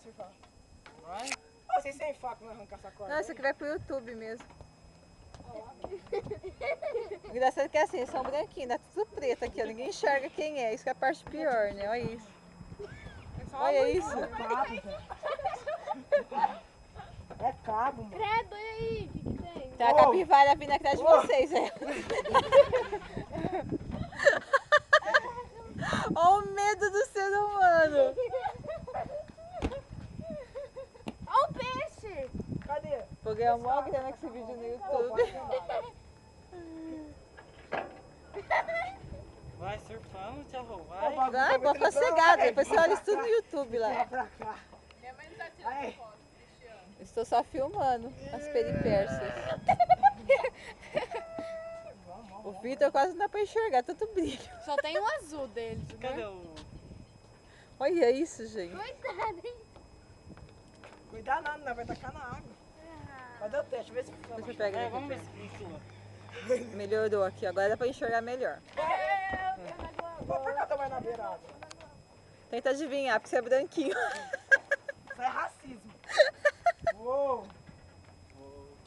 surfar. Vai? Ô, vocês sem faca não arrancar essa corda. Não, isso aqui vai pro YouTube mesmo. O engraçado é que é assim, eles são branquinhos, dá tudo preto aqui, ó. Ninguém enxerga quem é, isso que é a parte pior, né? Olha isso. Olha isso. É cabo, velho. É cabo, mano. Credo, e aí? O que que tem? Tem a capivara vindo atrás de vocês, é. Olha o medo do ser humano. Olha o peixe! Cadê? Vou ganhar uma grana com esse vídeo no YouTube. Vai surfando, Thiago, Vai. vai. Vai, pode ficar cegado, depois você olha isso tudo no YouTube lá. Vai pra cá. Minha mãe não tá tirando Aí. foto, Cristiano. Estou só filmando as peripécias. O Vitor quase não dá pra enxergar, tanto brilho. Só tem o azul dele, Cadê o... Olha isso, gente. Coitado, hein? Cuidado nada, não vai tacar na água. Cadê o teste? Vê se fica Deixa eu pegar É, aqui. vamos ver se flutua. Melhorou aqui, agora dá pra enxergar melhor. Vai pra cá também na beirada. Tenta adivinhar, porque você é branquinho. Isso é racismo. Uou.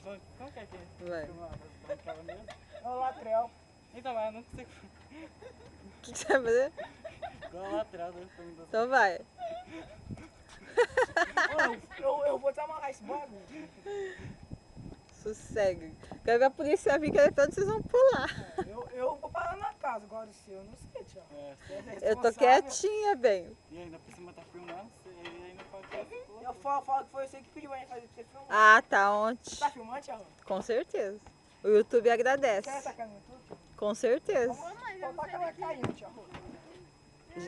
Como que é que é? Vai. Aquela mesmo? É o latrel. Então, mas eu não consigo... O que você vai fazer? Igual a lateral da segunda. Então vai. Eu vou desamarrar esse bagulho. Sossega. Quero ver a polícia vir, que onde vocês vão pular. Eu vou parar na casa, agora o seu, eu não sei, Thiago. É, Você é Eu tô responsável. quietinha, bem. e ainda por cima tá filmando, você ainda pode fazer. Eu falo que foi você que pediu pra gente fazer pra você filmar. Ah, tá, ontem. Tá filmando, Thiago? Com certeza. O YouTube agradece. Quer tacar no YouTube? Com certeza. Então taca na caindo, Thiago.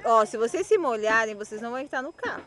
Ó, se vocês se molharem, vocês não vão entrar no carro.